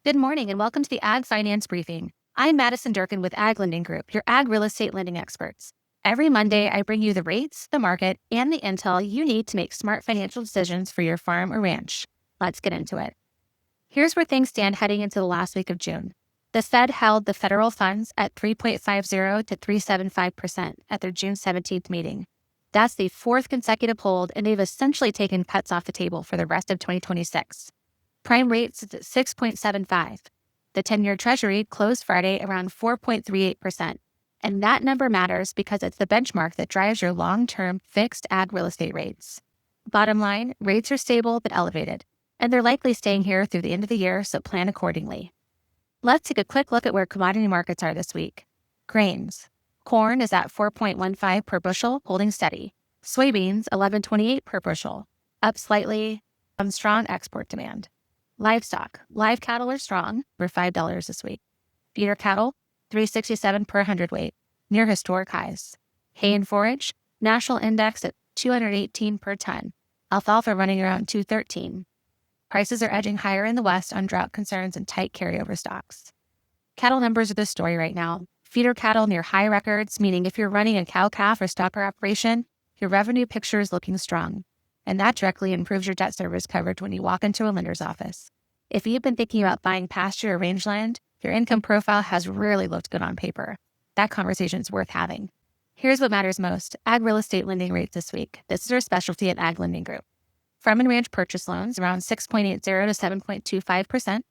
Good morning and welcome to the Ag Finance Briefing. I'm Madison Durkin with Ag Lending Group, your ag real estate lending experts. Every Monday, I bring you the rates, the market, and the intel you need to make smart financial decisions for your farm or ranch. Let's get into it. Here's where things stand heading into the last week of June. The Fed held the federal funds at 3.50 to 3.75% at their June 17th meeting. That's the fourth consecutive hold, and they've essentially taken cuts off the table for the rest of 2026. Prime rate sits at 6.75. The 10-year Treasury closed Friday around 4.38%. And that number matters because it's the benchmark that drives your long-term fixed ag real estate rates. Bottom line, rates are stable but elevated, and they're likely staying here through the end of the year, so plan accordingly. Let's take a quick look at where commodity markets are this week. Grains. Corn is at 4.15 per bushel, holding steady. Soybeans, 11.28 per bushel, up slightly on strong export demand. Livestock. Live cattle are strong, for $5 this week. Feeder cattle, $3.67 per hundredweight, near historic highs. Hay and forage, national index at 218 per ton. Alfalfa running around 213. Prices are edging higher in the West on drought concerns and tight carryover stocks. Cattle numbers are the story right now. Feeder cattle near high records, meaning if you're running a cow-calf or stopper operation, your revenue picture is looking strong. And that directly improves your debt service coverage when you walk into a lender's office. If you've been thinking about buying pasture or rangeland, your income profile has really looked good on paper. That conversation is worth having. Here's what matters most: ag real estate lending rates this week. This is our specialty at Ag Lending Group. Farm and ranch purchase loans around 6.80 to 7.25%.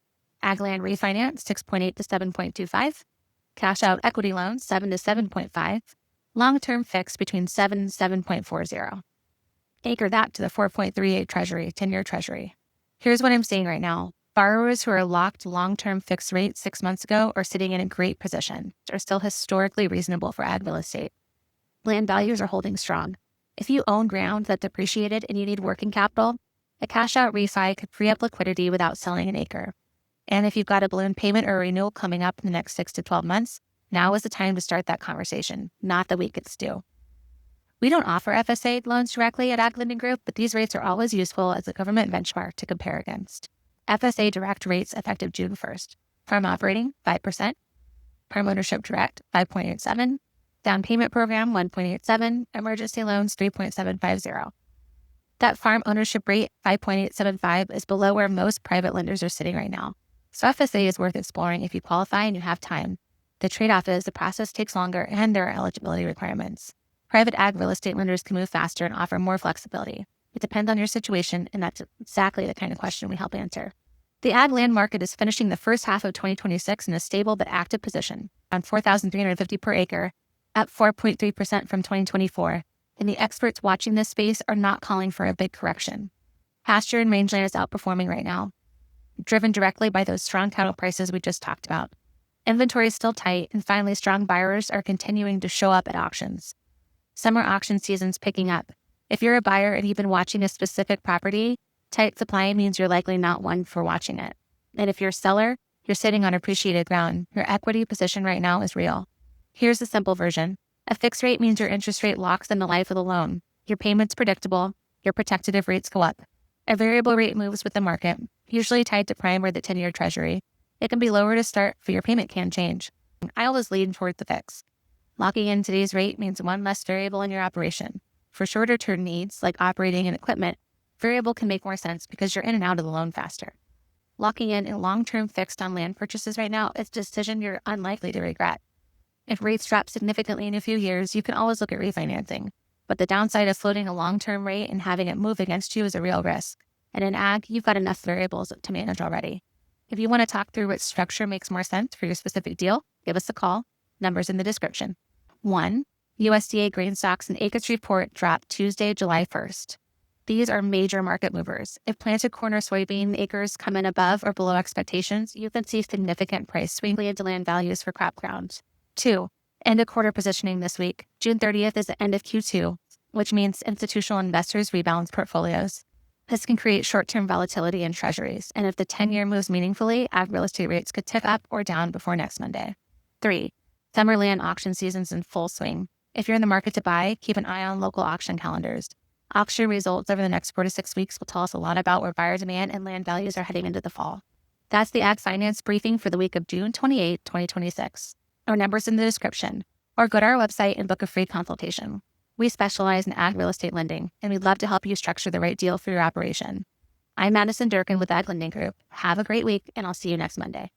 Ag land refinance 6.8 to 7.25. Cash out equity loans 7 to 7.5. Long-term fixed between 7 and 7.40. Anchor that to the 4.38 Treasury, 10-year Treasury. Here's what I'm seeing right now. Borrowers who are locked long-term fixed rates 6 months ago are sitting in a great position. They're still historically reasonable for ag real estate. Land values are holding strong. If you own ground that's depreciated and you need working capital, a cash-out refi could free up liquidity without selling an acre. And if you've got a balloon payment or renewal coming up in the next 6 to 12 months, now is the time to start that conversation, not the week it's due. We don't offer FSA loans directly at Ag Lending Group, but these rates are always useful as a government benchmark to compare against. FSA direct rates effective June 1st. Farm operating, 5%. Farm ownership direct, 5.87. Down payment program, 1.87. Emergency loans, 3.750. That farm ownership rate, 5.875, is below where most private lenders are sitting right now. So FSA is worth exploring if you qualify and you have time. The trade-off is the process takes longer and there are eligibility requirements. Private ag real estate lenders can move faster and offer more flexibility. It depends on your situation, and that's exactly the kind of question we help answer. The ag land market is finishing the first half of 2026 in a stable but active position, around $4,350 per acre, up 4.3% from 2024, and the experts watching this space are not calling for a big correction. Pasture and rangeland is outperforming right now, driven directly by those strong cattle prices we just talked about. Inventory is still tight, and finally, strong buyers are continuing to show up at auctions. Summer auction season's picking up. If you're a buyer and you've been watching a specific property, tight supply means you're likely not one for watching it. And if you're a seller, you're sitting on appreciated ground. Your equity position right now is real. Here's the simple version. A fixed rate means your interest rate locks in the life of the loan. Your payment's predictable. You're protected if rates go up. A variable rate moves with the market, usually tied to prime or the 10-year Treasury. It can be lower to start, but your payment can change. I always lean toward the fix. Locking in today's rate means one less variable in your operation. For shorter-term needs, like operating and equipment, variable can make more sense because you're in and out of the loan faster. Locking in a long-term fixed on land purchases right now is a decision you're unlikely to regret. If rates drop significantly in a few years, you can always look at refinancing. But the downside of floating a long-term rate and having it move against you is a real risk. And in ag, you've got enough variables to manage already. If you want to talk through what structure makes more sense for your specific deal, give us a call. Numbers in the description. 1. USDA grain stocks and acreage report dropped Tuesday, July 1st. These are major market movers. If planted corn or soybean acres come in above or below expectations, you can see significant price swing into land values for crop ground. 2. End of quarter positioning this week. June 30th is the end of Q2, which means institutional investors rebalance portfolios. This can create short-term volatility in treasuries, and if the 10-year moves meaningfully, ag real estate rates could tick up or down before next Monday. 3. Summer land auction season's in full swing. If you're in the market to buy, keep an eye on local auction calendars. Auction results over the next 4 to 6 weeks will tell us a lot about where buyer demand and land values are heading into the fall. That's the Ag Finance Briefing for the week of June 28, 2026. Our number's in the description, or go to our website and book a free consultation. We specialize in ag real estate lending, and we'd love to help you structure the right deal for your operation. I'm Madison Durkin with Ag Lending Group. Have a great week, and I'll see you next Monday.